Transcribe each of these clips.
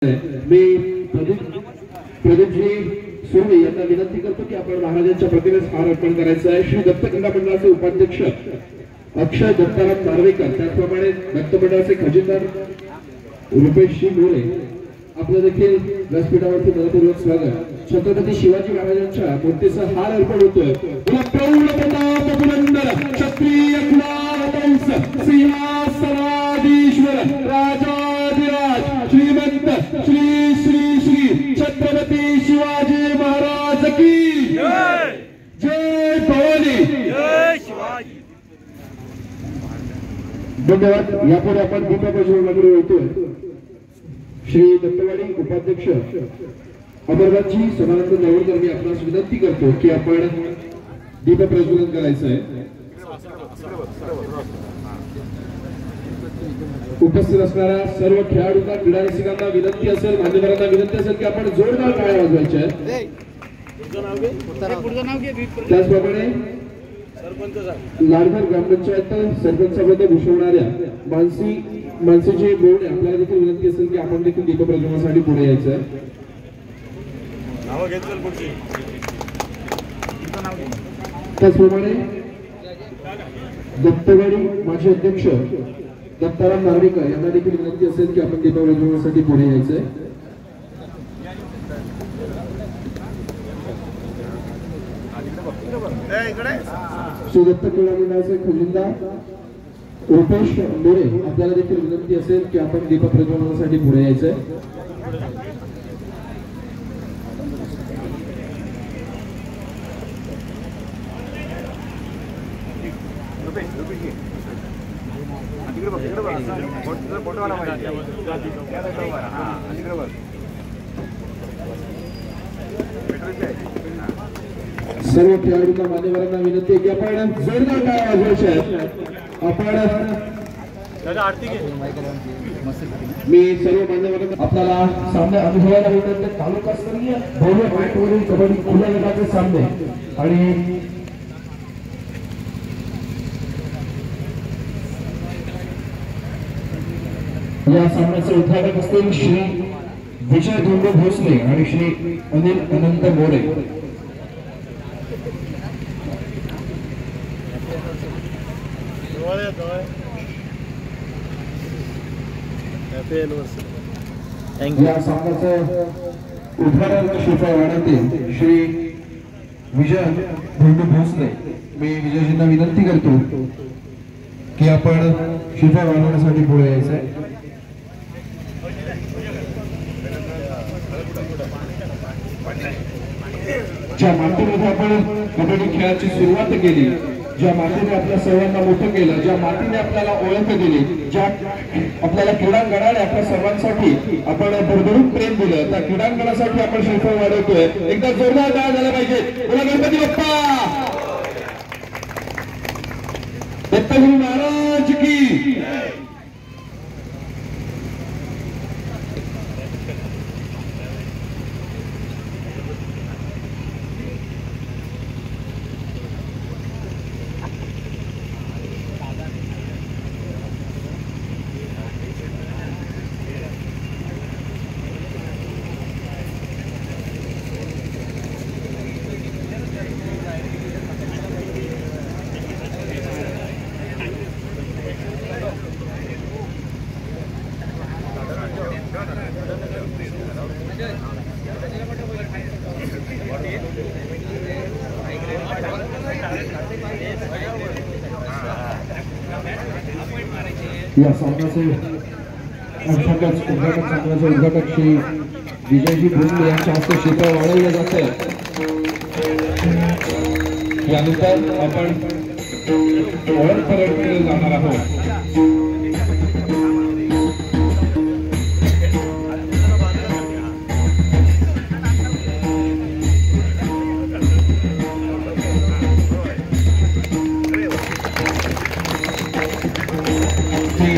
मी प्रदीपजी Sony यांना विनंती करतो की आपण महाराजांच्या प्रतिमेस हार अर्पण करायचा आहे। श्री दत्त क्रीडा मंडळाचे उपाध्यक्ष अक्षय दत्ताराम नार्वेकर, त्याचप्रमाणे दत्त मंडळाचे खजिनदार रुपेशजी मोरे आपलं देखील व्यासपीठावरती मनपूर्वक स्वागत। छत्रपती शिवाजी महाराजांच्या मूर्तीचा हार अर्पण होतोय। प्रौढ प्रताप बुलंद क्षत्रिय कुलावंश सिंहासनाधीश्वर राजाधिराज श्रीमंत श्री श्री श्री छत्रपती शिवाजी महाराज की जय। जय भवानी, जय शिवाजी। धन्यवाद। यापुढे आपण दीपप्रज्वलनाकडे होतोय। श्री दत्तवाडी उपाध्यक्ष अमरनाथजी समानंद नवरकर, मी आपणास विनंती करतो की आपण दीप प्रज्वलन करायचं आहे। उपस्थित असणाऱ्या सर्व खेळाडूंना, क्रीडा रसिकांना विनंती असेल, मान्यवरांना विनंती असेल की आपण जोरदार टाळ्या वाजवायच्या आहेत। त्याचप्रमाणे लाडघर ग्रामपंचायत सरपंचामध्ये भूषवणाऱ्या मानसीचे बोर्ड आपल्याला देखील विनंती असेल की आपण देखील दीप प्रज्वलनासाठी पुढे यायचं आहे। त्याचप्रमाणे दत्तवाडी माजी अध्यक्ष दत्ताराम नार्वेकर यांना देखील विनंती असेल की आपण दीप प्रज्वलनासाठी पुढे यायचं आहे। श्री दत्त क्रीडा मंडळाचे खजिनदार रुपेश मोरे आपल्याला देखील विनंती असेल की आपण दीप प्रज्वलनासाठी पुढे यायचं आहे। सर्व खेळाडूंना, मान्यवरांना विनंती आहे की आपण जोरदार टाळ्या वाजवायच्या आहेत। मी सर्व मान्यवरांना आपल्याला सामने अनुभवायला मिळतात तालुकास्तरीय भव्य माईटवरील कबड्डी खुल्या गटाचे सामने आणि या सामन्याचे उद्घाटक असतील श्री विजय धोंडो भोसले आणि श्री अनिल अनंत मोरे। या सामन्याचं उद्घाटन शिफावाड्यातील श्री विजय धोंडो भोसले, मी विजयजींना विनंती करतो की आपण शिफा वाढवण्यासाठी पुढे यायचं आहे। ज्या मातीमध्ये आपण कबड्डी खेळाची सुरुवात केली, ज्या मातीने आपल्या सर्वांना मोठं केलं, ज्या मातीने आपल्याला ओळख दिली, ज्या आपल्याला क्रीडांगणाने आपल्या सर्वांसाठी आपण भरभरून प्रेम दिलं, त्या क्रीडांगणासाठी आपण शिल्प वाढवतोय। एकदा जोरदार टाळ्या झाला पाहिजे। बोला गणपती बाप्पा, दत्तगुरु महाराज की। या सामन्याचे उद्घाटक श्री विजयजी भोसले यांच्या हस्ते शिफा वाढवल्या जाते। यानंतर आपण ओळख परेडकडे जाणार आहोत।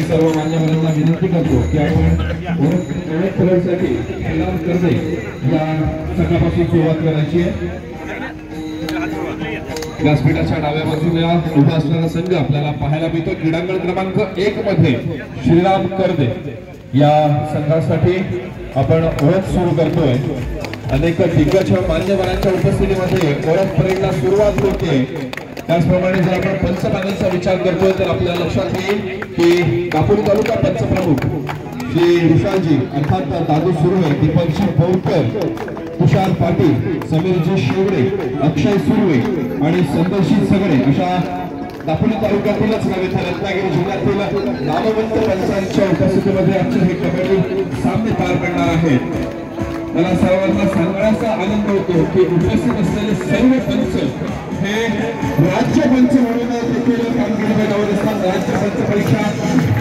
सर्व मान्यवरांना विनंती करतो की आपण ओळख परेडसाठी सलाम करणे या सकाळपासून सुरुवात करायची आहे। व्यासपीठाच्या डाव्या बाजूला उभा असणारा संघ आपल्याला पाहायला मिळतो क्रीडांगण क्रमांक 1 मध्ये श्रीराम करदे या संघासाठी आपण ओळख सुरू करतोय। अनेक दिग्गज मान्यवरांच्या उपस्थितीमध्ये ओळख परेडला सुरुवात होते। त्याचप्रमाणे जर आपण पंचपानांचा विचार करतोय तर आपल्या लक्षात येईल की दापोली तालुका पंचप्रमुख श्री विशालजी अर्थात दादू सुर्वे, दीपकजी बोरकर, तुषार पाटील, समीरजी शेवडे, अक्षय सुर्वे आणि संतोषजी सगळे अशा दापोली तालुक्यातीलच नव्हे तर रत्नागिरी जिल्ह्यातील नामवंत पंचांच्या उपस्थितीमध्ये आजचे हे कबड्डी सामने पार पडणार आहेत। मला सर्वांना सांगण्याचा आनंद होतो की उपस्थित असलेले सर्व पंच हे राज्य पंच म्हणून देखील कामगिरी बजावत असतात। राज्य पंच परीक्षा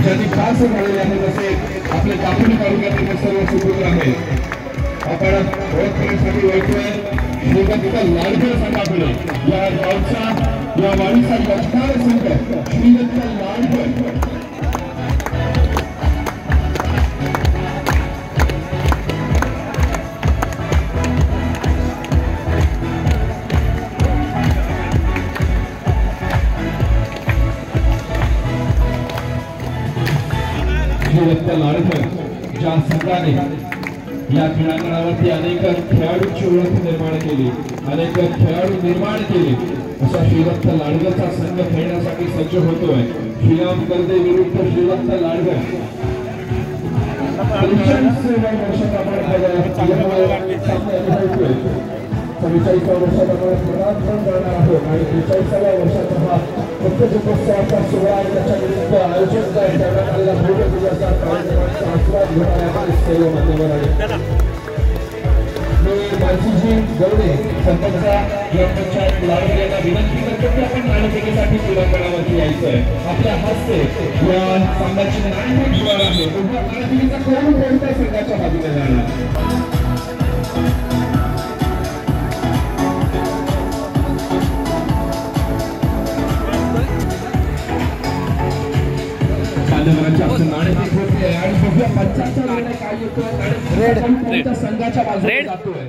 ज्यांनी पास झालेले आहेत असे आपले दापोली तालुक्यातील सर्व सुपुत्र आहेत। आपण ओळख करण्यासाठी ओळखतोय श्रीदत्त लाडकर संघाकडे या गावचा या वाडीचा यजमान संघ श्रीदत्त लाडकर। श्रीदत्त लाडकर ज्या संघाने या क्रीडांगणावरती अनेक खेळाडूंची ओळख निर्माण केली, अनेक खेळाडू निर्माण केले, असा श्रीदत्त लाडकरचा संघ खेळण्यासाठी सज्ज होतोय। श्रीराम कर्दे विरुद्ध श्रीदत्त लाडकर। 45 वर्षाचा पदार्पण करणार आहोत आणि 43व्या वर्षाचा हा मुख्यचिकित्सकाचा सोहळा आणि त्याच्या विरुद्ध आयोजन करण्यात आलेला भव्य दिवसाचा कार्यक्रमाचा आस्वाद घेणाऱ्या सर्व मान्यवर आहेत। मी मानसीजी गवडे सरपंचा ग्रामपंचायत लाडकर यांना विनंती करतो की आपण नाणेफेकीसाठी क्रीडांगणावरती यायचंय। आपल्या हस्ते या सामन्याची नाणेफेक होणार आहे। उभा नाणेफेकीचा कोण कोणत्या संघाच्या बाजूने जाणार? नाणेफेक होते आणि बघूया पंचांचा निर्णय काय येतोय। संघाच्या बाजूने जातोय।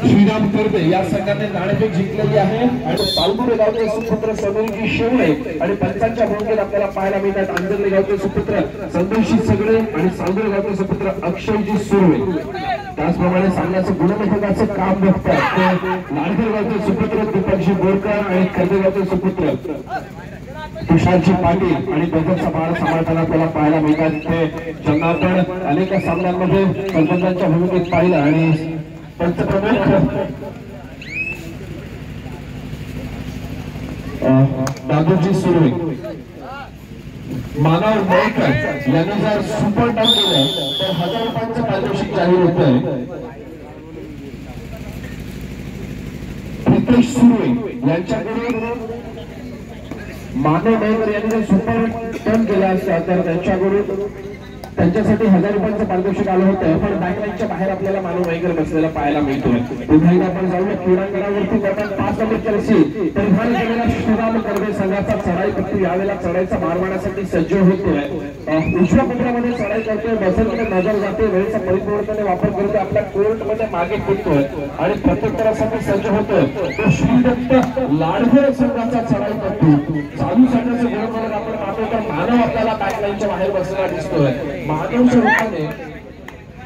श्रीराम कर्दे या संघाने नाणेफेक जिंकलेली आहे आणि सालगुरे गावचे सुपुत्र समीरजी शेवडे आणि पंचांच्या भूमिकेत आपल्याला पाहायला मिळतात आंजर्ले गावचे सुपुत्र संतोषजी सगळे आणि सालगुरे गावचे सुपुत्र अक्षयजी सुर्वे। त्याचप्रमाणे सामन्याचं गुणलेखकाचं काम बघतात ते लाडकर गावचे सुपुत्र दीपकजी बोरकर आणि कर्दे गावचे सुपुत्र तुषारजी पाटील आणि दोघांचा भार सांभाळताना आपल्याला पाहायला मिळतात। ते ज्यांना आपण अनेक सामन्यांमध्ये सरपंचांच्या भूमिकेत पाहिलं आणि पंचप्रमुख दादूजी सुर्वे, मानव मयेकर यांनी जर सुपर टर्न केलं तर 1000 रुपयांचं पारितोषिक जाहीर होतंय। प्रितेश सुर्वे यांच्याकडून मानव मयेकर यांनी जर सुपर टर्न केला असता तर त्यांच्यासाठी 1000 रुपयांचं पारितोषिक आलं होतं, पण बॅकलाईनच्या बाहेर आपल्याला मानव मयेकर बसलेला पाहायला मिळतोय। पुन्हा एकदा आपण जाऊया क्रीडांगणावरती आपण 5 नंबर जर्सी परिधान केलेला श्रीराम कर्दे संघाचा चढाईपट्टी यावेळेला चढाईचा मारमारासाठी सज्ज होतोय। उजव्या पत्रामध्ये चढाई करतोय, बसरकडे नजर जाते, वेळेचा परिपूर्णपणे वापर करतोय, आपल्या कोर्टमध्ये मागे फिरतोय आणि प्रत्युत्तरासाठी सज्ज होतोय। तो श्रीदत्त लाडकर संघाचा चढाईपट्टी चालू साठ्याचं गुणफलक आपण पाहतो तर मानव आपल्याला बॅकलाईनच्या बाहेर बसलेला दिसतोय। मानवच्या रूपाने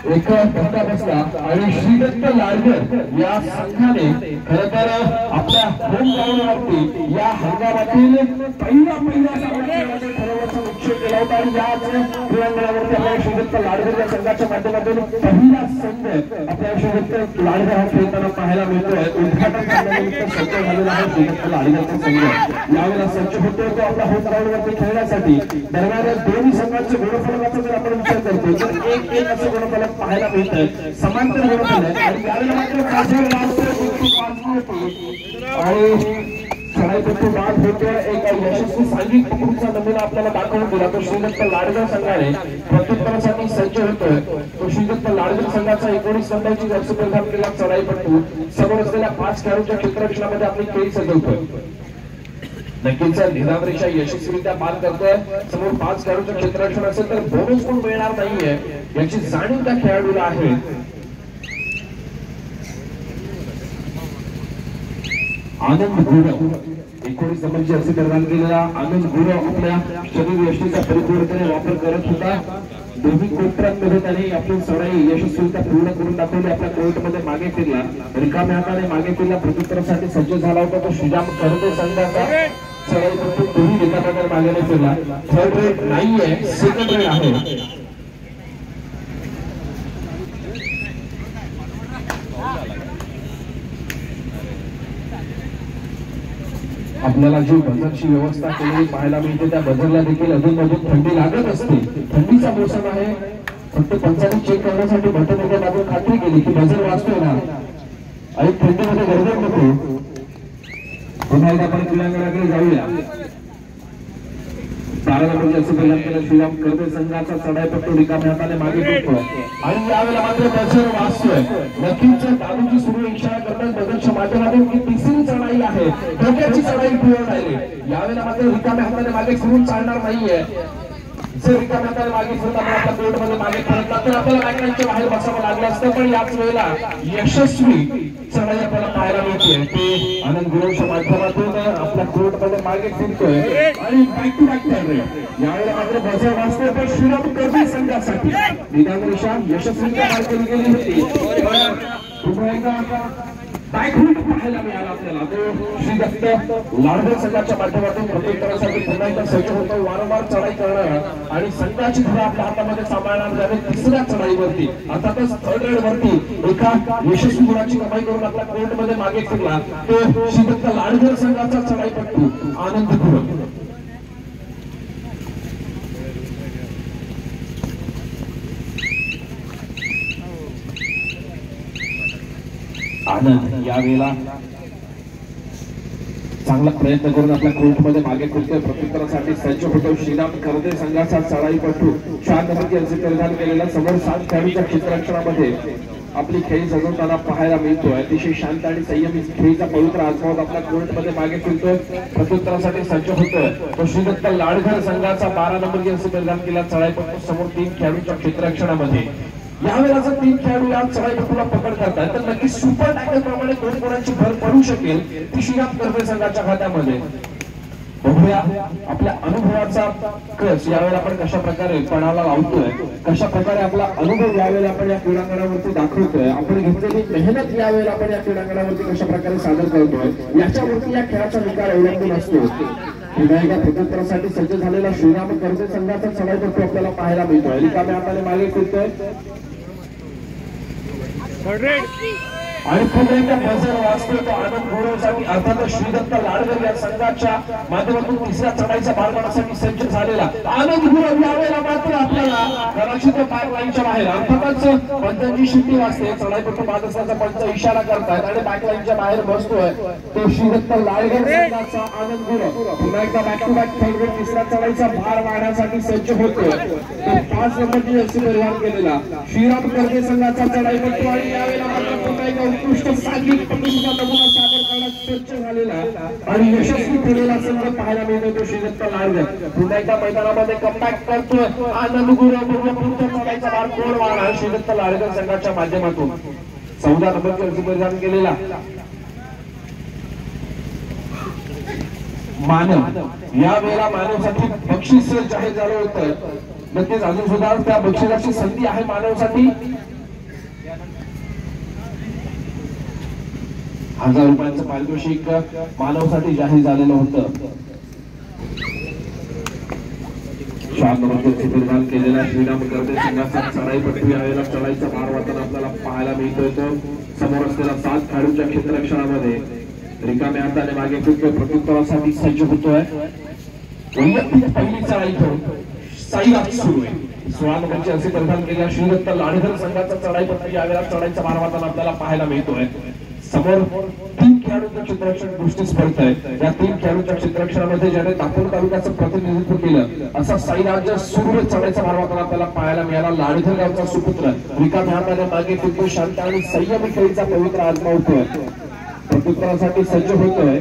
एक धक्का बसला आणि श्रीदत्त लाडकर या संघाने खरं तर आपल्या होम ग्राउंडवरती या हंगामातील पहिला सामना ठरवण्याचा निश्चय केला होता आणि याच क्रीडांगणावरती आपल्या श्रीदत्त लाडकर या संघाच्या माध्यमातून पहिला संघ आपल्या श्रीदत्त लाडकर हा खेळताना पाहायला मिळतोय। उद्घाटन करण्यानिमित्त सज्ज झालेला आहे श्रीदत्त लाडकरचा संघ। यावेळेला सज्ज होतोय तो आपल्या होम ग्राउंडवरती खेळण्यासाठी। दरम्यान दोन्ही संघांचे गुणफलकाचा जर आपण विचार करतो तर 1-1 असं गुणफलक पाहायला मिळतं, समांतर गुणफलक आणि यावेळेला मात्र आणि चढाईपट्टी बाद होतोय। एक यशस्वी सांघिक पकडूचा नमुना आपल्याला दाखवून दिला तो श्रीदत्त लाडकर संघाने प्रत्युत्तरासाठी सज्ज होतोय। तो श्रीदत्त लाडकर संघाचा 19 नंबरची जर्सी परिधान केलेला चढाईपट्टू समोर असलेल्या 5 खेळाडूंच्या क्षेत्ररक्षणामध्ये आपली खेळी सजवतोय। नक्कीच निजामरेषा यशस्वीरित्या पार करतोय। समोर 5 खेळाडूंचं क्षेत्ररक्षण असेल तर बोनस पण मिळणार नाहीये याची जाणीव त्या खेळाडूला आहे। आनंद गुरव 19 नंबरची जर्सी परिधान केलेला आनंद गुरव आपल्या शरीर यष्टीचा परिपूर्णपणे वापर करत होता। दोन्ही कोर्टांमध्ये त्यांनी आपली चढाई यशस्वीरित्या पूर्ण करून दाखवली. आपल्या कोर्टमध्ये मागे फिरला, रिकाम्या हाताने मागे फिरला, प्रत्युत्तरासाठी सज्ज झाला होता. तो श्रीराम करते संघाचा चढाई करतो, तोही रिकाम्या हाताने मागे नाही फिरला. थर्ड रेड नाहीये, सेकंड रेड आहे. आपल्याला जी बझरची व्यवस्था केलेली पाहायला मिळते, त्या बझरला देखील अधूनमधून थंडी लागत असते. थंडीचा मोसम आहे, फक्त पंचांनी चेक करण्यासाठी बटन एका बाजूला खात्री केली की बझर वाजतोय ना आणि थंडीमध्ये गडबड नको. पुन्हा एकदा आपण क्रीडांगणाकडे जाऊया. 12 नंबरचे असे प्रदान केलं श्रीराम करते संघाचा चढाईपट्टू रिकाम्या हाताने मागे फिरतोय आणि यावेळेला मात्र बझर वाजतोय. नक्कीच दादूची सुरू इशारा करतात बझरच्या माध्यमातून की तिसरी चढाई आहे, डोक्याची चढाई पूर्ण आहे. यावेळेला मात्र रिकाम्या हाताने मागे फिरून चालणार नाहीये. जर रिकाम्या हाताने मागे फिरत आपण आपल्या कोर्टमध्ये मागे फिरत तर आपल्याला बॅकलाईनच्या बाहेर बसावं लागलं असतं, पण याच वेळेला यशस्वी चढाई आपल्याला पाहायला मिळते. ते आनंद गुरुच्या माध्यमातून आपल्या कोर्टमध्ये मागे फिरतोय आणि बॅक टू बॅक ठरले. यावेळेला मात्र बझर वाजतोय, पण श्रीराम करते संघासाठी निदान रेषा यशस्वीरित्या पार केली गेली होती. पुन्हा एकदा बॅकहूट पाहायला मिळाला आपल्याला. तो श्री दत्त लाडघर संघाच्या माध्यमातून प्रत्युत्तरासाठी पुन्हा एकदा सज्ज होतो, वारंवार चढाई करणार आणि संघाची धुरा आपल्या हातामध्ये सांभाळणार झाले. तिसऱ्या चढाईवरती अर्थातच थर्ड रेड वरती एका यशस्वी गुणाची कमाई करून आपल्या कोर्टमध्ये मागे फिरला तो श्री दत्त लाडघर संघाचा चढाईपट्टू आनंद गुरव. आनंद यावेळेला चांगला प्रयत्न करून आपल्या कोर्टमध्ये मागे फिरतोय, प्रत्युत्तरासाठी सज्ज होतो. श्रीराम करते संघाचा चढाईपट्टू 4 नंबरचे असे परिधान केलेला समोर 7 खेळाडूच्या क्षेत्ररक्षणामध्ये आपली खेळी सजवताना पाहायला मिळतोय. अतिशय शांत आणि संयमित खेळीचा पवित्र आजमावत आपल्या कोर्टमध्ये मागे फिरतोय, प्रत्युत्तरासाठी सज्ज होतोय. तो श्रीदत्त लाडघर संघाचा 12 नंबरचे असे परिधान केला चढाईपट्टू समोर 3 खेळाडूच्या क्षेत्ररक्षणामध्ये. यावेळेला जर 3 खेळाडू या चढाईपट्टूला पकड करतात तर नक्की सुपर टॅकल प्रमाणे 2 गुणांची भर पडू शकेल ती श्रीराम करते संघाच्या खात्यामध्ये. बघूया आपल्या अनुभवाचा कस यावेळेला आपण कशा प्रकारे पणाला लावतोय, कशा प्रकारे आपला अनुभव यावेळेला आपण या क्रीडांगणावरती दाखवतोय, आपण घेतलेली मेहनत यावेळेला आपण या क्रीडांगणावरती कशा प्रकारे सादर करतोय याच्यावरती या खेळाचा निकाल अवलंबून असतो. विनायका प्रत्युत्तरासाठी सज्ज झालेला श्रीराम करते संघाचा चढाईपट्टू आपल्याला पाहायला मिळतोय. रिकाम्या हाताने मागे फिरतोय आणि पुन्हा एकदा बझर वाजतोय. तो आनंद गौरवसाठी अर्थातच श्रीदत्त लाडघर या संघाच्या माध्यमातून तिसऱ्या चढाईच्या मार्गासाठी सज्ज झालेला आनंद गुरव यावेळेला मात्र आपल्याला कदाचित बॅकलाईनच्या बाहेर अर्थातच पंचांची शिट्टी वाजते, चढाईपट्टू बाद असल्याचा पंच इशारा करतायत आणि बॅकलाईनच्या बाहेर बसतोय तो श्रीदत्त लाडघर संघाचा आनंद गुरव. पुन्हा एकदा back to back third raid तिसऱ्या चढाईचा भार वाढण्यासाठी सज्ज होतोय. तो 5 नंबरची असे परिधान केलेला श्रीराम करते संघाचा चढाईपट्टू आणि यावेळेला मात्र पुन्हा एकदा उत्कृष्ट साहजिक पद्धतीचा नमुना सादर करण्यात सज्ज झालेला आणि यशस्वी ठरलेला संघ पाहायला मिळतो तो श्रीदत्त लाडघर. पुन्हा एकदा मैदानामध्ये कमबॅक करतोय आनंद गुरव. पुढच्या चढाईचा भार कोण वाढणार श्रीदत्त लाडघर संघाच्या माध्यमातून 14 नंबरचे अर्ज परिधान केलेला मानव. या वेळेला मानवसाठी बक्षीस जाहीर झालं होतं. नक्कीच अजून सुद्धा त्या बक्षिसाची संधी आहे मानवसाठी. 1000 रुपयांचं पारितोषिक मानवसाठी जाहीर झालेलं होतं. 4 नंबरचे परिधान केलेला श्रीराम करते संघाचा चढाईपट्टू यावेळेला चढाईचा भार वाटताना आपल्याला पाहायला मिळतोय. तो समोर असलेला 7 खेळाडूच्या क्षेत्ररक्षणामध्ये रिकाम्या हाताने मागे फिरतोय, प्रत्युत्तरासाठी सज्ज होतोय. वैयक्तिक पहिली चढाई करून साईराज सुरू आहे. 16 नंबरचे असे परिधान केलेला श्रीदत्त लाडघर संघाचा चढाईपट्टू यावेळेला चढाईचा भार वाटताना आपल्याला पाहायला मिळतोय. समोर 3 खेळाडूंचं क्षेत्ररक्षण गोष्टी स्पर्धा आहे. या 3 खेळाडूंच्या क्षेत्ररक्षणामध्ये ज्याने दापोली तालुक्याचं प्रतिनिधित्व केलं असा साईराज सुरू चढाईचा भार वाटताना आपल्याला पाहायला मिळाला. लाडघर गावचा सुपुत्र रिकाम्या हाताने मागे फिरतो, शांत आणि संयमी खेळीचा पवित्र आजमावतोय, प्रत्युत्तरासाठी सज्ज होतोय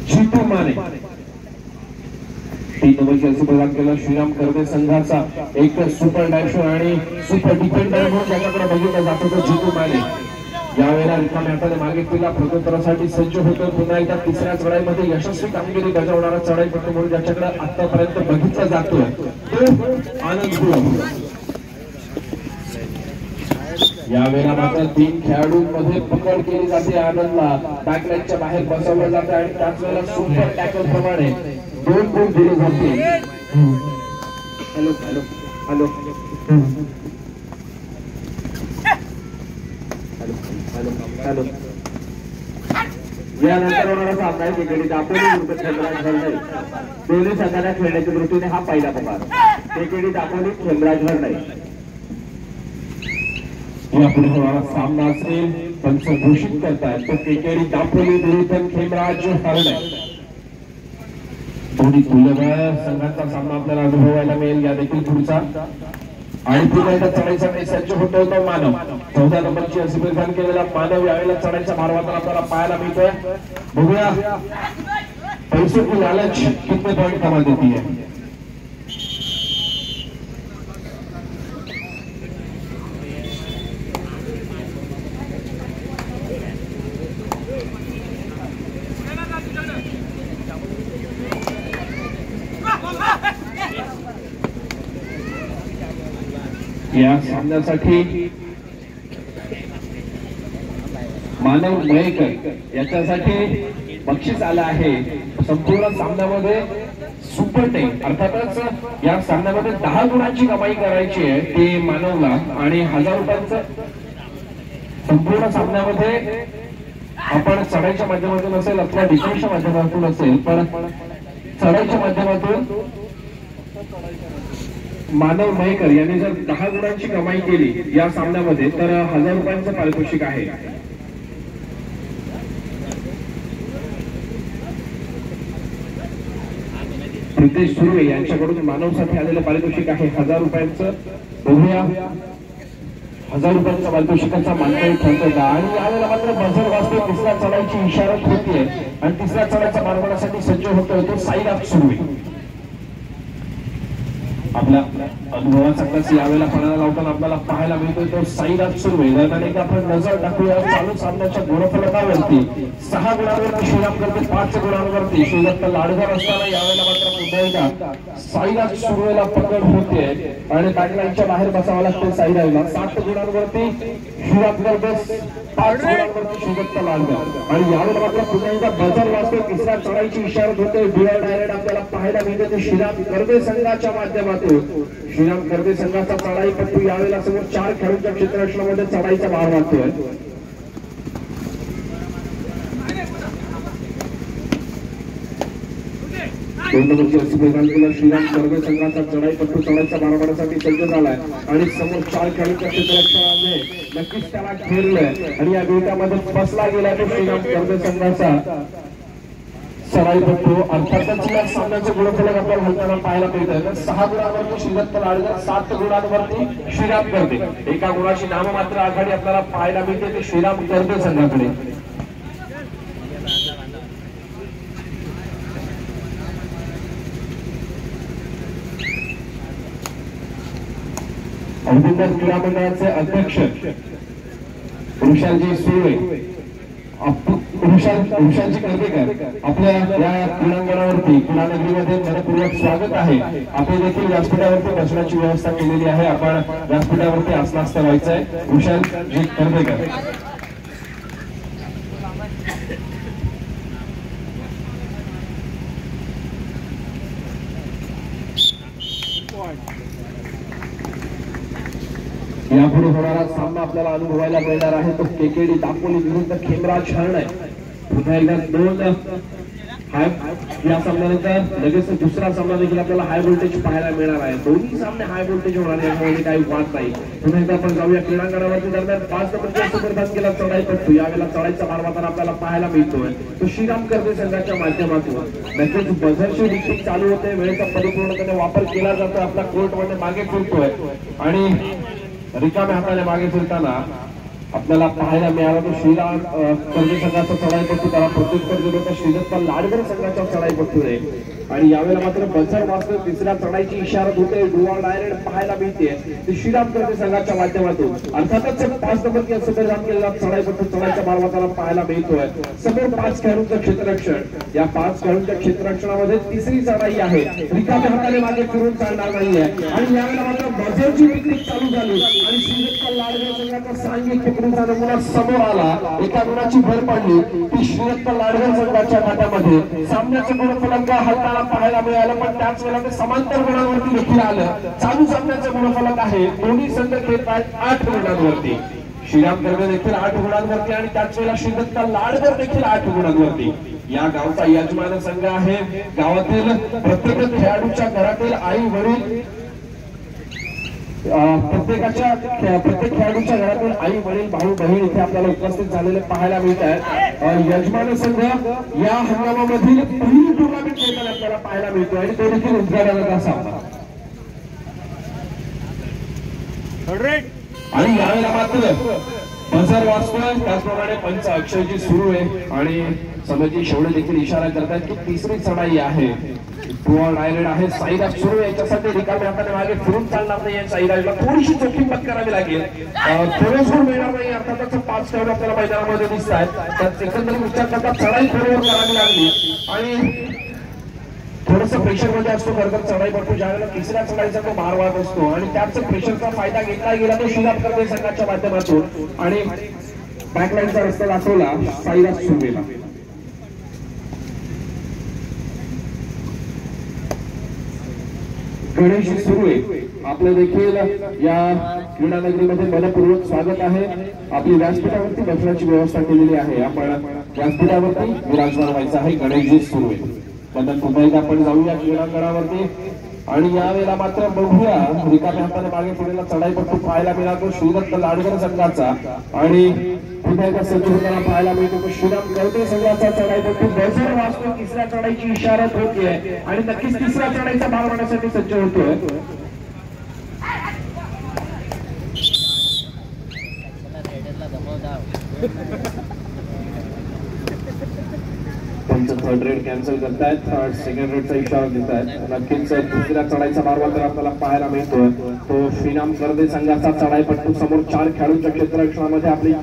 जीतू माने. 3 नंबरचे असे प्रदान केलं श्रीराम करते संघाचा एक सुपर डॅशर आणि सुपर डिफेंडर म्हणून ज्याच्याकडे बघितलं जातो तो जीतू माने. यावेळेला रिकाम्या हाताने मागे फिरला, प्रत्युत्तरासाठी सज्ज होतो. पुन्हा एकदा तिसऱ्या चढाईमध्ये यशस्वी कामगिरी बजावणारा चढाईपटू म्हणून ज्याच्याकडे आतापर्यंत बघितला जातोय तो आनंद. यावेळेला मात्र 3 खेळाडूंमध्ये पकड केली जाते. आनंदला बॅकलाईनच्या बाहेर बसवलं जाते आणि त्याच वेळेला सुपर टॅकल प्रमाणे 2 गुण दिले जाते. Hello hello hello hello. यानंतर होणारा सामना आहे क्रिकेट दापोली विरुद्ध खेमराज हरणे. दोन्ही संघांना खेळण्याच्या दृष्टीने हा पहिला प्रकार. क्रिकेट दापोली खेमराज हरणे यापुढे होणारा सामना असेल. पंच घोषित करतायत तो क्रिकेट दापोली विरुद्ध खेमराज हरणे. दोन्ही तुल्यबळ संघांचा सामना आपल्याला अनुभवायला मिळेल. या देखील पुढचा आणि पुन्हा एकदा चढाईसाठी सज्ज होतो तो मानव. 14 नंबरची अशी परिधान केलेला मानव यावेळेला चढाईच्या मार्गावर आपल्याला पाहायला मिळतोय. बघूया पैसे की लालच कितने पॉइंट कमा देती है. या सामन्यासाठी मानव मयेकर याच्यासाठी बक्षीस आलं आहे. संपूर्ण सामन्यामध्ये सुपर 10 अर्थातच या सामन्यामध्ये 10 गुणांची कमाई करायची आहे ते मानवला आणि 1000 रुपयांचं संपूर्ण सामन्यामध्ये आपण चढाईच्या माध्यमातून असेल अथवा डिफेन्सच्या माध्यमातून असेल पण चढाईच्या माध्यमातून मानव मयेकर यांनी जर 10 गुणांची कमाई केली या सामन्यामध्ये तर 1000 रुपयांचं पारितोषिक आहे. प्रितेश सुर्वे यांच्याकडून मानवसाठी आलेलं पारितोषिक आहे 1000 रुपयांचं. बघूया 1000 रुपयांच्या पारितोषिकाचा मानकरी ठरतो का. आणि यावेळेला मात्र बझर वाजते. तिसऱ्या चढाईची इशारत होतीये आणि तिसऱ्या चढाईच्या मार्गासाठी सज्ज होतोय तो साईराज सुर्वे. आपल्या अनुभवाचा कस यावेळेला पणाला लावताना आपल्याला पाहायला मिळतोय तो साईराज सुर्वे. दरम्यान एकदा आपण नजर टाकूया चालू सामन्याच्या गुणफलकावरती. 6 गुणांवरती श्रीराम करते, 5 गुणांवरती श्रीदत्त लाडघर असताना यावेळेला मात्र पुन्हा एकदा साईराज सुर्वेला पकड होते आणि बॅकलाईनच्या बाहेर बसावं लागते साईराजला. 7 गुणांवरती श्रीराम करते, 5 गुणांवरती श्रीदत्त लाडघर आणि यावेळेला मात्र पुन्हा एकदा बजर वाजते. तिसऱ्या चढाईची इशारत होते. डुअल डायरेक्ट आपल्याला पाहायला मिळते ते श्रीराम कर्वे संघाच्या माध्यमातून. श्रीराम कर्वे संघाचा चढाईपटू यावेळेला समोर 4 खेळाडूंच्या क्षेत्ररक्षणामध्ये चढाईचा भार मारतोय. श्रीराम कर्वे संघाचा चढाईपटू चढाईच्या मार्गासाठी सज्ज झालाय आणि समोर 4 खेळाडूंच्या क्षेत्ररक्षणाने नक्कीच त्याला घेरलंय आणि या बेटामध्ये बसला गेला तो श्रीराम कर्वे संघाचा चढाईपटू. अर्थातच या सामन्याचे गुणफलक आपल्याला हलताना पाहायला मिळतं. 6 गुणांवरती श्रीदत्त लाडघर, 7 गुणांवरती श्रीराम कर्वे. एका गुणाची नाममात्र आघाडी आपल्याला पाहायला मिळते ते श्रीराम कर्वे संघाकडे. औदुंबर क्रीडा मंडळाचे अध्यक्ष ऋषालजी सुर्वे, ऋषालजी कर्वेकर आपल्या या क्रीडांगणावरती क्रीडानगरीमध्ये मनपूर्वक स्वागत आहे. आपण देखील व्यासपीठावरती बसण्याची व्यवस्था केलेली आहे. आपण व्यासपीठावरती आसनास्थ व्हायचंय. ऋषालजी कर्वेकर यापुढे होणारा सामना आपल्याला अनुभवायला मिळणार आहे तो केकेडी दापोली विरुद्ध खेमराज हरणे. पुन्हा एकदा 2 या सामन्यानंतर लगेच दुसरा सामना देखील आपल्याला हाय व्होल्टेज पाहायला मिळणार आहे. दोन्ही सामने हाय व्होल्टेज होणार यामध्ये काही वाद नाही. पुन्हा एकदा आपण जाऊया क्रीडांगणावरती. दरम्यान 5 नंबरच्या सुपरफास्ट केला चढाईपटू यावेळेला चढाईचा मार्गावर आपल्याला पाहायला मिळतोय तो श्रीराम कर्वे संघाच्या माध्यमातून. नक्कीच बझरची डिस्ट्रिक्ट चालू होते. वेळेचा परिपूर्णपणे वापर केला जातो. आपला कोर्टमध्ये मागे फिरतोय आणि रिकाम्या हाताने मागे फिरताना आपल्याला पाहायला मिळाला तो श्रीराम कर्वे संघाचा चढाईपटू त्याला प्रत्युत्तर दिलं तर श्रीदत्त लाडघर संघाच्या चढाईपटूने आणि यावेळेला मात्र बझर वाजतो तिसऱ्या चढाईची इशारत होते डुआ डायरेक्ट पाहायला मिळते ती श्रीराम करते संघाच्या माध्यमातून अर्थातच 5 नंबरची असं परिधान केलेला चढाईपट्टू चढाईच्या मार्गाला पाहायला मिळतोय समोर 5 खेळाडूंचं क्षेत्ररक्षण या 5 खेळाडूंच्या क्षेत्ररक्षणामध्ये तिसरी चढाई आहे रिकाम्या हाताने मागे फिरून चालणार नाहीये आणि यावेळेला मात्र बझरची पिकनिक चालू झाली आणि श्रीदत्त लाडगे संघाचा सांघिक पिकनिकचा नमुना समोर आला एका गुणाची भर पडली ती श्रीदत्त लाडगे संघाच्या खात्यामध्ये सामन्याचं गुणफलक हलताना पाहायला मिळालं पण त्याच वेळेला ते समांतर गुणांवरती देखील आलं चालू सामन्याचं गुणफलक आहे दोन्ही संघ खेळत आहेत 8 गुणांवरती श्रीराम गर्गे देखील 8 गुणांवरती आणि त्याच वेळेला श्रीदत्त लाडगर देखील 8 गुणांवरती या गावचा यजमान संघ आहे गावातील प्रत्येक खेळाडूच्या घरातील आई वडील प्रत्येक खेळाडूच्या घरातील आई वडील भाऊ बहीण इथे आपल्याला उपस्थित झालेले पाहायला मिळत आहेत यजमान संघ या हंगामामधील पहिली टुर्नामेंट खेळताना आपल्याला पाहायला मिळतो आणि तो देखील उद्घाटनाचा सामना आणि यावेळेला मात्र बझर वाजतोय त्याचप्रमाणे पंच अक्षयजी सुरू आहे आणि समजी शेवटे देखील इशारा करतात की तिसरी चढाई आहे डायरेक्ट आहे साईराज सुरू याच्यासाठी रिकाम्या हाताने मागे फिरून चालणार नाही साईराजला थोडीशी जोखीम पत्करावी लागेल थोडंसं मिळणार नाही अर्थातच 5 खेळाडू आपल्याला मैदानामध्ये दिसत आहेत त्यात एकंदरीत विचार करता चढाई बरोबर करावी लागली आणि थोडंसं प्रेशर मध्ये असतो खरं चढाई पडतो ज्यावेळेला तिसऱ्या चढाईचा तो मार वाहत असतो आणि त्याच प्रेशरचा फायदा घेतला गेला तो श्रीराम करते संघाच्या माध्यमातून आणि बॅकलाईनचा रस्ता दाखवला साईराज सुरूला गणेश सुरू आहे आपलं देखील या क्रीडा नगरीमध्ये मनपूर्वक स्वागत आहे आपली व्यासपीठावरती बसण्याची व्यवस्था केलेली आहे आपण व्यासपीठावरती विराजमान व्हायचं आहे गणेशजी सुरू आहे पण पुन्हा एकदा आपण जाऊया क्रीडांगणावरती आणि यावेळेला मात्र बघूया रिकाम्या हाताने मागे पुढेला चढाईपट्टू पाहायला मिळाला श्रीदत्त लाडगर संघाचा आणि पुन्हा एकदा सज्ज होताना पाहायला मिळतो तो श्रीराम करते संघाचा चढाईपट्टू बझर वाजतो तिसऱ्या चढाईची इशारत होतीये आणि नक्कीच तिसऱ्या चढाईचा भाग होण्यासाठी सज्ज होतोय थर्ड रेड कॅन्सल करतायत थर्ड सेकंड रेडचा इशारा देत आहेत नक्कीच दुसऱ्या चढाईचा मार्ग तर आपल्याला पाहायला मिळतोय तो श्रीराम गर्दे संघाचा चढाईपट्टू समोर 4 खेळाडूंच्या क्षेत्ररक्षणामध्ये आपली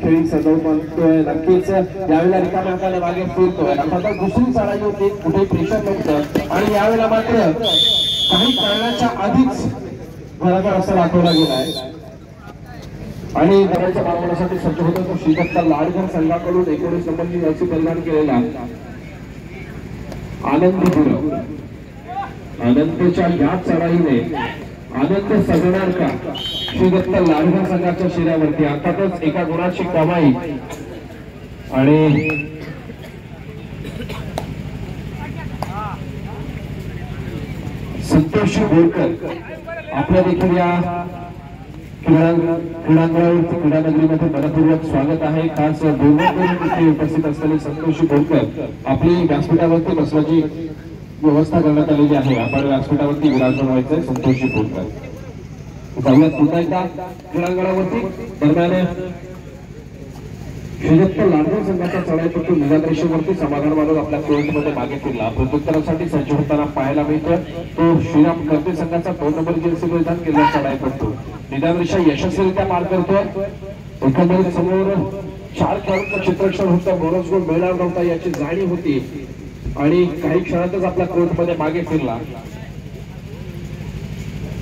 खेळी सजवतोय नक्कीच यावेळेला रिकाम्या हाताने मागे फिरतोय आता दुसरी चढाई होती कुठे प्रेशर नव्हतं आणि यावेळेला मात्र काही कारणाच्या आधीच घराघर असं दाखवला गेलाय आणि दराच्या मार्गासाठी सज्ज होतो तो श्रीदत्त लाडगर संघाकडून 19 नंबरची जर्सी परिधान केलेला आनंदच्या या चढाईने आनंद सजणार का श्रीदत्त लाडगर संघाच्या शिरावरती अर्थातच एका गुणाची कमाई आणि संतोष बोरकर आपल्या देखील या क्रीडांगणावरती क्रीडा नगरीमध्ये मनपूर्वक स्वागत आहे खास बोलून उपस्थित असलेले संतोष बोरकर आपली व्यासपीठावरती बसण्याची व्यवस्था करण्यात आलेली आहे आपण व्यासपीठावरती विराजमान व्हायचंय संतोष बोरकर जाऊयात पुन्हा एकदा क्रीडांगणावरती दरम्यान श्रीदत्त लाडगर संघाचा चढाईपट्टू निजाम रेषेवरती समाधान मानून आपल्या कोर्टमध्ये मागे फिरला प्रत्युत्तरासाठी सज्ज होताना पाहायला मिळतोय तो श्रीराम गर्दे संघाचा 2 नंबर जर्सी परिधान केलेला चढाईपट्टू निजाम रेषा यशस्वीरित्या पार करतोय एकंदरीत समोर 4 खेळाडूंचं क्षेत्ररक्षण होतं बोनस गोल मिळणार नव्हता याची जाणीव होती आणि काही क्षणातच आपल्या कोर्टमध्ये मागे फिरला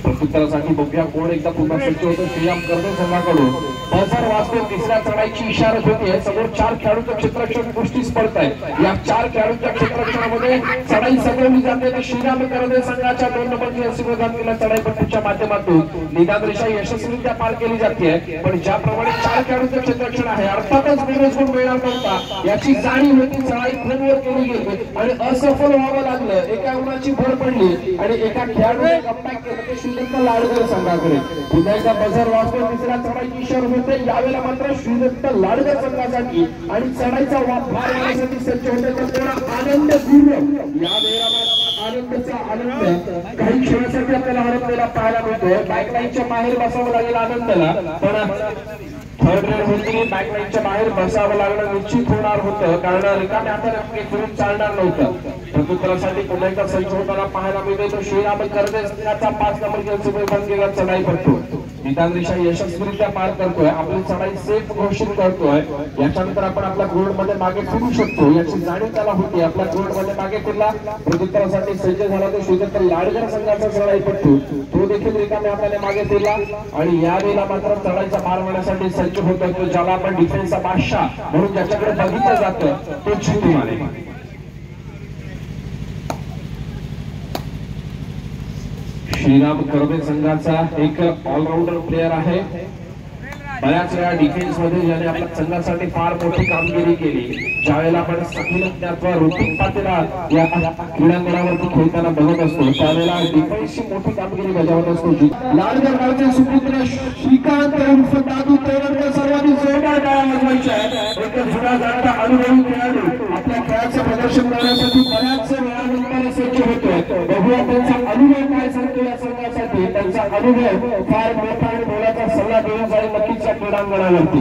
प्रत्युत्तरासाठी बघूया कोण एकदा पुन्हा सज्ज होतो श्रीराम गर्दे संघाकडून बझर वाजतो तिसऱ्या चढाईची इशारत होती समोर 4 खेळाडूंचं क्षेत्ररक्षण कुस्तीस पडत आहे या 4 खेळाडूंच्या क्षेत्ररक्षणामध्ये चढाई सजवली जाते तर श्रीराम गर्दे संघाच्या 2 नंबरची जर्सी परिधान केलेल्या चढाईपट्टूच्या माध्यमातून निदान रेषा यशस्वीरित्या पार केली जाते पण ज्याप्रमाणे 4 खेळाडूंचं क्षेत्ररक्षण आहे अर्थातच बोनस गुण मिळणार नव्हता याची जाणीव होती चढाई फोनवर केली गेली आणि असफल व्हावं लागलं एका गुणाची भर पडली आणि एका खेळाडूने कमबॅक केलं ते श्रीदत्त लाडगर संघाकडे पुन्हा एकदा बझर वाजतो तिसऱ्या चढाईची इशारा होते यावेळेला मात्र श्रीदत्त लाडगर संघासाठी आणि चढाईचा भार होण्यासाठी सज्ज होते तर थोडा आनंद पूर्ण यावेळेला आनंदाचा आनंद काही क्षणासाठी आपल्याला हरपलेला पाहायला मिळतोय बॅकलाईनच्या बाहेर बसावं लागेल आनंदाला पण थर्ड रेड होती बॅकलाईनच्या बाहेर बसावं लागणं निश्चित होणार होतं, कारण रिकाम्या हाताने फिरून चालणार नव्हतं. प्रत्युत्तरासाठी पुन्हा एकदा सज्ज होताना पाहायला मिळते तो श्रीराम करते संघाचा 5 नंबर जर्सी बंद केला चढाई करतो. निदान दिशा यशस्वीरित्या पार करतोय, आपली चढाई सेफ घोषित करतोय. याच्यानंतर आपण आपल्या ग्रोड मध्ये मागे फिरू शकतो याची जाणीव त्याला होती. आपल्या ग्रोड मध्ये मागे फिरला, प्रत्युत्तरासाठी सज्ज झाला तो श्रीदत्त लाडकर संघाचा चढाईपट्टू. तो देखील रिकाम्या हाताने मागे फिरला आणि यावेळेला मात्र चढाईचा मार होण्यासाठी सज्ज होतो. तो ज्याला आपण डिफेन्सचा बादशाह म्हणून ज्याच्याकडे बघितलं जातं तो चिंटू माने. श्रीराम करबे संघाचा एक ऑलराऊंडर प्लेयर आहे. बऱ्याच वेळा डिफेन्स मध्ये ज्याने आपल्या संघासाठी फार मोठी कामगिरी केली. ज्यावेळेला आपण सातत्यात्व ऋतिक पाटीलला या क्रीडांगणावरती खेळताना बघत असतो त्यावेळेला डिफेन्सची मोठी कामगिरी बजावत असतो. लाडकर गावचे सुपुत्र श्रीकांत उर्फ दादू तोरडकर सर्वांनी जोरदार टाळ्या वाजवायच्या आहेत. एक जुना जाणता अनुभवी खेळाडू आपल्या खेळाचं प्रदर्शन करण्यासाठी बऱ्याच वेळा सज्ज होतोय. बघूया त्यांचा अनुभव काय सांगतो या संघासाठी. त्यांचा अनुभव फार मोठा आणि मोलाचा सल्ला देऊन जाईल नक्कीच क्रीडांगणावरती.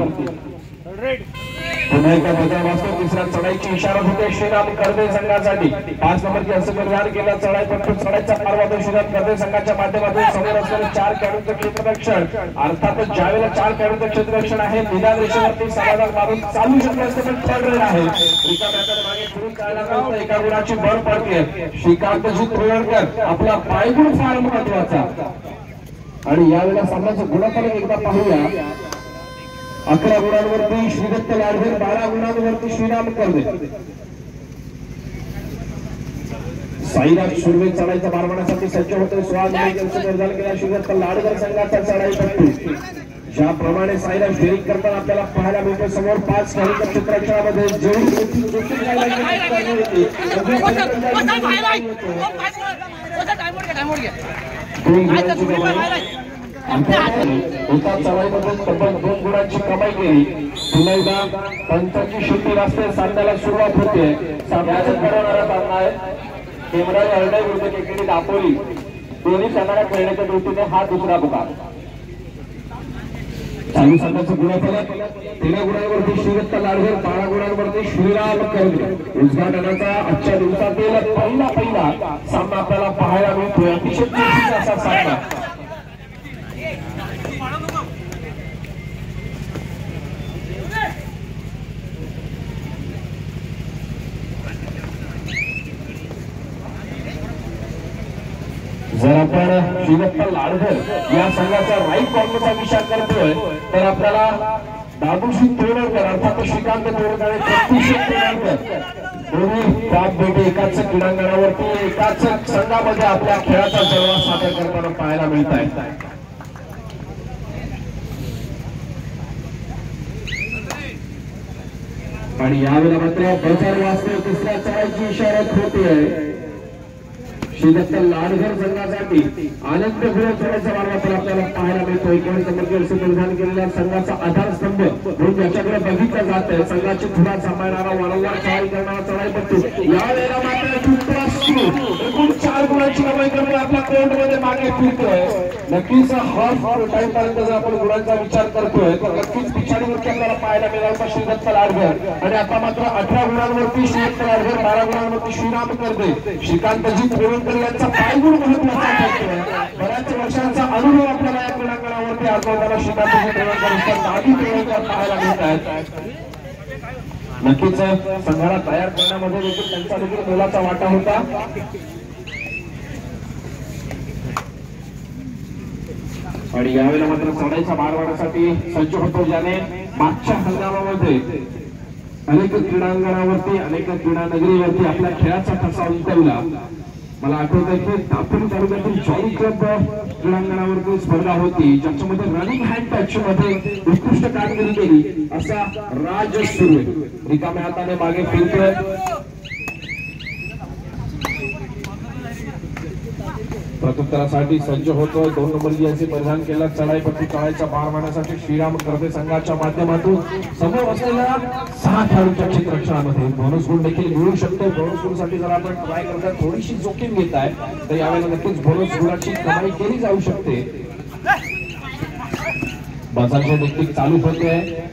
पुन्हा एकदा बजाव वाजतो. तिसऱ्या चढाईची इशारा होते श्रीराम करदे संघासाठी. 5 नंबरची असं निर्धार केला चढाई पण चढाईचा पारवाद श्रीराम करदे संघाच्या माध्यमातून समोर असलेले 4 खेळाडूंचं क्षेत्ररक्षण. अर्थातच ज्यावेळेला 4 खेळाडूंचं क्षेत्ररक्षण आहे निदान रेषेवरती समाधान मारून चालू शकत असते पण थर्ड रेड आहे. मागे फिरून जायला नव्हतं, एका गुणाची भर पडते. श्रीकांतजी तोरडकर आपला पायगुण फार महत्वाचा आणि यावेळेला सामन्याचं गुणाफलक एकदा पाहूया. 11 गुणांवरती श्रीदत्त लाडकर, 12 गुणांवरती श्रीराम करदे. साईराज सुर्वे चढाईचा मारवण्यासाठी सज्ज होते. 16 नंबर निर्धार केला श्रीदत्त लाडकर संघाचा चढाईपट्टू. ज्याप्रमाणे साईराज फेरी करताना आपल्याला पाहायला मिळतो समोर 5 खेळाडूंच्या क्षेत्ररक्षणामध्ये एका चढाईमध्ये तब्बल 2 गुणांची कमाई केली. पुन्हा एकदा पंचाची शिट्टी वाजते, सामन्याला सुरुवात होते. सामन्याचा घडवणारा सामना आहे केमराज हरडे विरुद्ध केकेडी दापोली. दोन्ही संघाला खेळण्याच्या दृष्टीने हा दुसरा पुकार. चालू संघाचं गुणफलक 13 गुणांवरती श्रीदत्त लाडकर, 12 गुणांवरती श्रीराम करदे. उद्घाटनाचा आजच्या दिवसातील पहिला सामना आपल्याला पाहायला मिळतोय. अतिशय चुरशीचा असा सामना. जर आपण श्रीदत्त लाडकर या संघाचा राईट कॉर्नरचा विचार करतोय तर आपल्याला दादूजी तोरडकर अर्थात श्रीकांत तोरडकर आणि प्रत्युषी तोरडकर दोन्ही बाप बेटे एकाच क्रीडांगणावरती एकाच संघामध्ये आपल्या खेळाचा जलवा सादर करताना पाहायला मिळत आहे. आणि यावेळेला मात्र बचाव वाजते. तिसऱ्या चढाईची इशारत होते श्रीदत्त लाडकर संघासाठी. आनंद चढाईचा मार्गावर आपल्याला पाहायला मिळतो. 19 नंबरचे निर्धारण केलेल्या संघाचा आधारस्तंभ म्हणून ज्याच्याकडे बघितलं जात आहे. संघाची धुरा सांभाळणारा वारंवार चढाई करणारा चढाईपट्टू. यावेळेला मात्र 4 गुणांची कमाई करून आपल्या कोर्टमध्ये मागे फिरतोय. नक्कीच हाफ टाइम पर्यंत जर आपण गुणांचा विचार करतोय तर नक्कीच पिछाडीवरती आपल्याला पाहायला मिळाला श्रीदत्त लाडकर. आणि आता मात्र 18 गुणांवरती श्रीदत्त लाडकर, 12 गुणांवरती श्रीराम करदे. श्रीकांतजी तोरडकर यांचा पायगुण महत्वाचा ठरतोय. बऱ्याच वर्षांचा अनुभव आपल्याला या क्रीडांगणावरती आजवताना श्रीकांतजी तोरडकर दादी तोरडकर पाहायला मिळत आहेत. नक्कीच संघाला तयार करण्यामध्ये देखील त्यांचा देखील मोलाचा वाटा होता. आणि यावेळेला मात्र चढाईचा मार वाढण्यासाठी सज्ज होतो ज्याने मागच्या हंगामामध्ये अनेक क्रीडांगणावरती अनेक क्रीडा नगरीवरती आपल्या खेळाचा ठसा उमटवला. मला आठवत आहे की दापोली तालुक्यातील जॉई क्लब क्रीडांगणावरती स्पर्धा होती ज्याच्यामध्ये रनिंग हँड टच मध्ये उत्कृष्ट कामगिरी केली असा राज सुर्वे रिकाम्या हाताने मागे फिरतोय. प्रत्युत्तरासाठी सज्ज होतोय. 2 नंबर यांचे परिधान केला. चढाईपट्टी चढाईचा मार मारण्यासाठी श्रीराम करदे संघाच्या माध्यमातून समोर असलेल्या 6 खेळाडूंच्या क्षेत्ररक्षणामध्ये बोनस गुण देखील मिळू शकतो. बोनस गुणसाठी जर आपण ट्राय करता थोडीशी जोखीम घेत आहे तर यावेळेला नक्कीच बोनस गुणाची कमाई केली जाऊ शकते. बसाचे देखील चालू होते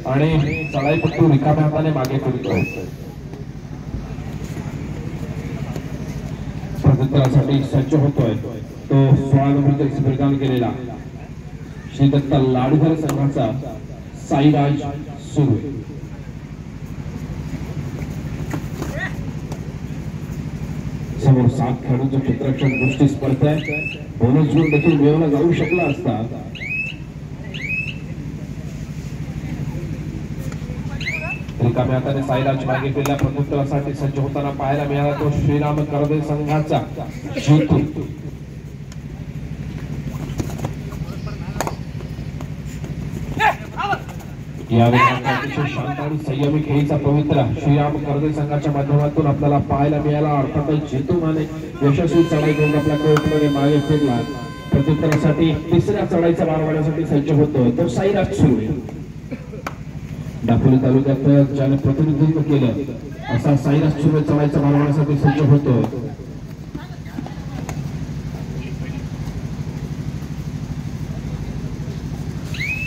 आणि चढाईपट्टू रिकाम्या हाताने मागे फिरतोय. प्रत्युत्तरासाठी सज्ज होतोय तो 16 नंबरचा स्पर्धान केलेला श्री दत्त लाडघर संघाचा साईराज सुर्वे. समोर 7 खेळाडूंचं क्षेत्ररक्षण गोष्टी स्पर्धा आहे. बोनस गुण देखील मिळवला जाऊ शकला असता. रिकाम्या हाताने साईराज मागे फिरल्या. प्रत्युत्तरासाठी सज्ज होताना पाहायला मिळाला तो श्रीराम करदे संघाचा जितू. यावेळी अतिशय शांत आणि संयमी खेळीचा पवित्रा श्रीराम करदे संघाच्या माध्यमातून आपल्याला पाहायला मिळाला. अर्थातच जितू माने यशस्वी चढाई करून आपल्या कोर्टमध्ये मागे फिरला. प्रत्युत्तरासाठी तिसऱ्या चढाईचा मार वाढवण्यासाठी सज्ज होतो तो साईराज सुर्वे. दापोली तालुक्यात ज्याने प्रतिनिधित्व केलं असा साईराज सुर्वे चढाईचा मार वाढवण्यासाठी सज्ज होतो.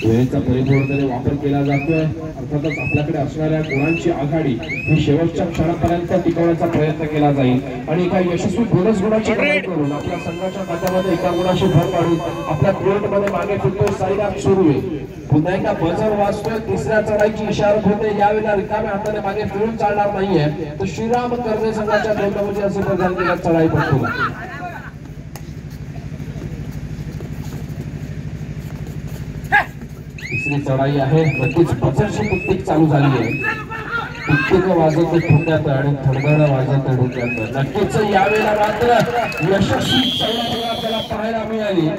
वेळेचा परिपूर्णपणे वापर केला जातोय. अर्थातच आपल्याकडे असणाऱ्या गुणांची आघाडी ही शेवटच्या क्षणापर्यंत टिकवण्याचा प्रयत्न केला जाईल आणि एका यशस्वी बोनस गुणाची कमाई करून आपल्या संघाच्या खात्यामध्ये एका गुणाची भर पाडून आपल्या कोर्टमध्ये मागे फिरतोय साईराज सुर्वे. पुन्हा एकदा बजर वाजतोय. तिसऱ्या चढाईची इशारत होते. यावेळेला रिकाम्या हाताने मागे फिरून चालणार नाहीये. तर श्रीराम करदे संघाच्या 2 नंबरची असे प्रदान केला चढाई पट्टूला. तिसरी चढाई आहे. नक्कीच बजरची टिकटिक चालू झाली आहे. टिकटिक वाजत ठोक्यात आणि थडगड वाजत डोक्यात. नक्कीच यावेळेला मात्र यशस्वी चढाई आपल्याला पाहायला मिळाली.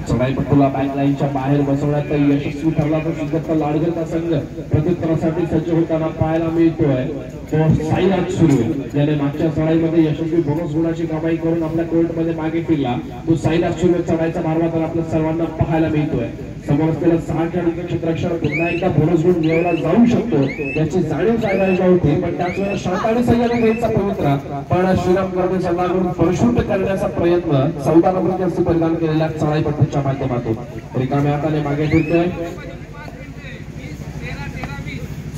चढाईपट्टूला बॅकलाईनच्या बाहेर बसवण्यात यशस्वी ठरला तो श्री दत्त लाडघरचा संघ प्रत्युत्तरासाठी सज्ज होताना पाहायला मिळतोय तो साईराज सुर्वे. ज्याने मागच्या चढाईमध्ये यशस्वी बोनस गुणाची कमाई करून आपल्या कोर्टमध्ये मागे फिरला तो साईराज सुर्वे चढाईचा मार्ग तर आपल्या सर्वांना पाहायला मिळतोय. समोर असलेला 6 खेळाडूंचे क्षेत्ररक्षण पुन्हा एकदा बोनस गुण मिळवला जाऊ शकतो याची जाणीव साईराजला होती. पण त्याच वेळेला शांत आणि संयमी खेळीचा पवित्रा पण श्रीराम करदे संघाकडून परिशुद्ध करण्याचा प्रयत्न 14 नंबरची असे परिधान केलेल्या चढाईपट्टूच्या माध्यमातून रिकाम्या हाताने मागे फिरतोय.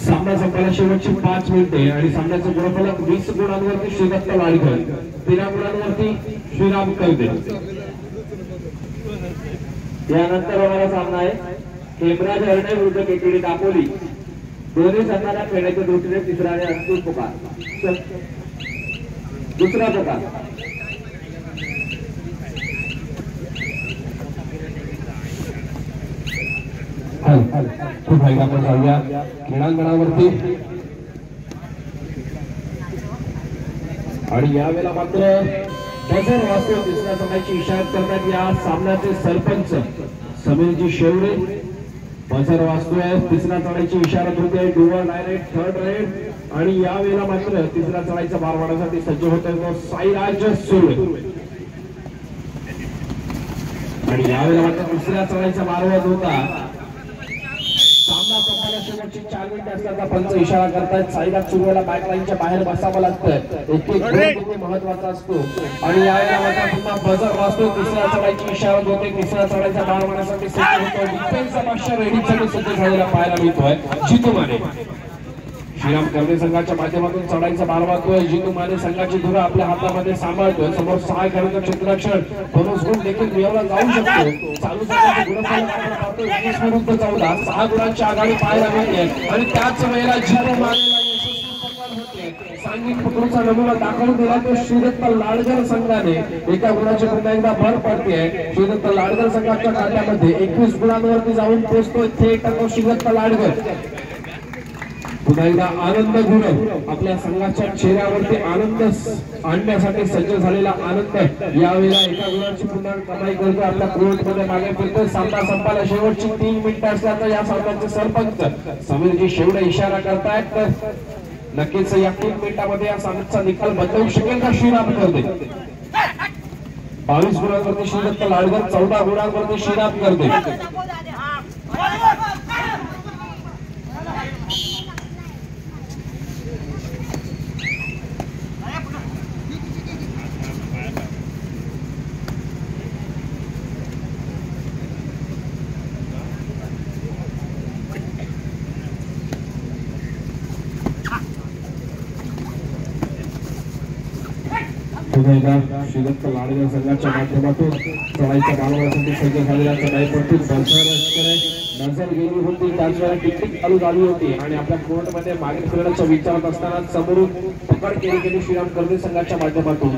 सामना संपायला शेवटची 5 मिनिटे आणि सामन्याचं गुणफलक 20 गुणांवरती श्री दत्त लाडघर, 13 गुणांवरती श्रीराम करदे. यानंतर होणारा सामना आहे हेमराज हरणे विरुद्ध केकेडी दापोली. दोन्ही संघांना खेळण्याच्या दृष्टीने तिसरा आणि अंतिम पुकार. दुसरा पुकार. खूप हायगा आपण जाऊया क्रीडांगणावरती आणि यावेळेला मात्र बजर वाजतो. तिसऱ्या सामन्याची इशारत करतात या सामन्याचे सरपंच समीरजी शेवडे. बजर वाजतोय. तिसऱ्या चढाईची इशारत होते. डुअर डायरेक्ट थर्ड राईड आणि यावेळेला मात्र तिसऱ्या चढाईचा भार वाढवण्यासाठी सज्ज होतोय तो साईराज सुर्वे. आणि यावेळेला मात्र दुसऱ्या चढाईचा मारवाज होता. सामना संपायला शेवटची 4 मिनिटे असल्याचा पंच इशारा करतायत. साईराज सुर्वेला बॅकलाईनच्या बाहेर बसावं लागतं. एक एक गोल किती महत्वाचा असतो आणि यावेळेला मात्र पुन्हा बजर वाजतो. तिसऱ्या चढाईची इशारत होते. तिसऱ्या चढाईचा भार वाढवण्यासाठी सज्ज होतोय. डिफेन्सचा बादशाह रेडीसाठी सज्ज झालेला पाहायला मिळतोय जितू माने. श्रीराम करदे संघाच्या माध्यमातून चढाईचा भार वाहतोय. जितू माने संघाची धुरा आपल्या हातामध्ये सांभाळतोय. समोर 6 खेळाडूंचं क्षेत्ररक्षण बोनस गुण देखील मिळवला जाऊ शकतो. चालू संघाचे गुणफलक आपण पाहतोय 20 विरुद्ध 14, 6 गुणांची आघाडी पाहायला मिळते आणि त्याच वेळेला जितू मानेला यशस्वी सन्मान होते. सांघिक पकडूचा नमुना दाखवून दिला तो श्री दत्त लाडघर संघाने. एका गुणाची पुन्हा एकदा भर पडते. श्री दत्त लाडघर संघाच्या खात्यामध्ये 21 गुणांवरती जाऊन पोहोचतोय थेट तो श्री दत्त लाडघर. पुन्हा एकदा आनंद गुण आपल्या संघाच्या चेहऱ्यावरती आनंद आणण्यासाठी सज्ज झालेला आनंद यावेळेला एका गुणाची पुन्हा कमाई करतो. आपल्या कोर्टमध्ये मागे फिरतोय. सामना संपायला शेवटची 3 मिनिटं असल्याचं या सामन्याचे सरपंच समीरजी शेवडे इशारा करतायत. तर नक्कीच या 3 मिनिटांमध्ये या सामन्याचा निकाल बदलू शकेल का श्रीराम करदे. 22 गुणांवरती श्री दत्त लाडघर, 14 गुणांवरती श्रीराम करदे. पुन्हा एकदा श्रीदत्त लाडगे संघाच्या माध्यमातून चढाईच्या मानवासाठी सज्ज झालेल्या चढाईपट्टीत नजर गेली होती, त्याच वेळेला टिकटिक चालू झाली होती आणि आपल्या कोर्टमध्ये मागे फिरण्याचा विचारत असताना समोरून पकड केली गेली श्रीराम कर्दे संघाच्या माध्यमातून.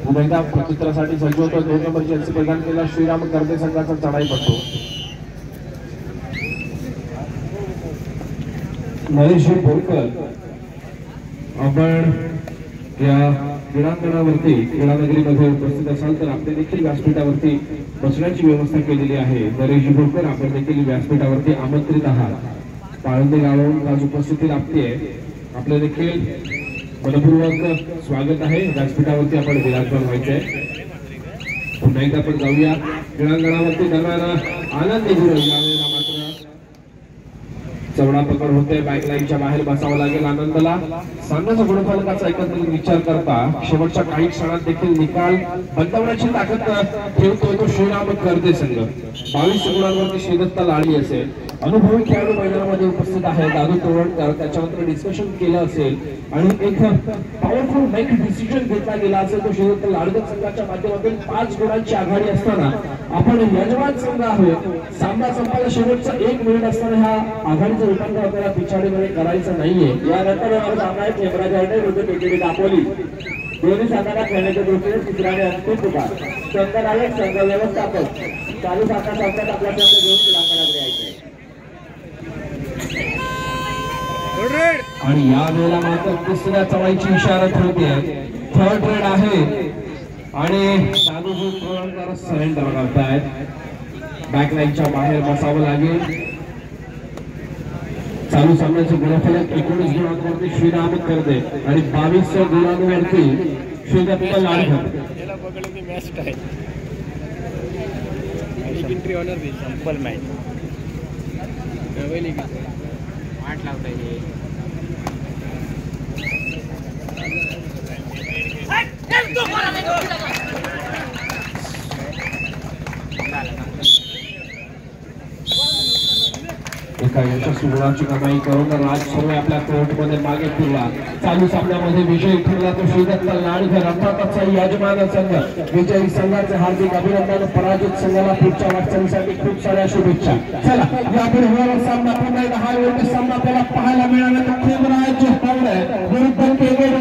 पुन्हा एकदा प्रत्युत्तरासाठी सज्ज होतो 2 नंबर जर्सी प्रदान केला श्रीराम कर्दे संघाचा चढाईपट्टू नरेश बोरकर. आपण या क्रीडांगणावरती क्रीडानगरीमध्ये उपस्थित असाल तर आपल्या देखील व्यासपीठावरती बसण्याची व्यवस्था केलेली आहे. नरेश बोरकर, आपण देखील व्यासपीठावरती आमंत्रित आहात. पाळंदे गावाहून आज उपस्थिती लाभते. आपलं देखील मनपूर्वक स्वागत आहे. व्यासपीठावरती आपण विराजमान व्हायचंय. पुन्हा एकदा आपण जाऊया क्रीडांगणावरती. दरम्यान आनंद यावेळेला मात्र चवडा पकड होते. बॅकलाईनच्या बाहेर बसावं लागेल आनंदला. सामन्याचा गुणफलकाचा एकंदरीत विचार करता शेवटच्या काही क्षणात देखील निकाल बदलवण्याची ताकद ठेवतोय तो श्रीराम कर्दे संघ. 22 गुणांवरती श्रीदत्त लाडी असेल. अनुभवी खेळाडू मैदानामध्ये उपस्थित आहे. दादू तोरणकर, त्याच्यानंतर डिस्कशन केलं असेल आणि एक पॉवरफुल मेक डिसिजन घेतला गेला असेल तो श्रीदत्त लाडगे संघाच्या माध्यमातून 5 गुणांची आघाडी असताना आपण यजमान संघ आहोत. सामना संपायला शेवटचा 1 मिनिट असताना ह्या आघाडीचं रूपांतर आपल्याला पिछाडीमध्ये करायचं नाहीये. यानंतर सामना आहे खेमराज हरणे विरुद्ध केकेडी दापोली. दोन्ही संघांना खेळण्याच्या दृष्टीने तिसरा आणि अंतिम पुकार. संघनायक, संघ व्यवस्थापक चालू सामना संपल्यात आपला संघ घेऊन क्रीडांगणाकडे यायचे आणि या वेळेला मात्र तिसऱ्या चढाईची इशारत होते. थर्ड रेड आहे आणि दादू तोरणकर सरेंडर करतायत. बॅकलाईनच्या बाहेर बसावं लागेल. चालू सामन्याचे गुणफलक 19 गुणांवरती श्रीराम कर्दे आणि 22 गुणांवरती श्रीदत्त लाडगे. सिंपल मॅच वाट लावता एका यशस्वी गुणाची कमाई करून राज सर्वे आपल्या कोर्टमध्ये मागे फिरला. चालू सामन्यामध्ये विजयी ठरला तो श्रीदत्त लाडगे. अर्थातच यजमान संघ विजयी संघाचे हार्दिक अभिनंदन. पराजित संघाला पुढच्या वाटचालीसाठी खूप साऱ्या शुभेच्छा. चला यापुढे होणारा सामना पुन्हा एकदा हा सामना आपल्याला पाहायला मिळाला तो खेमराज विरुद्ध केकेडी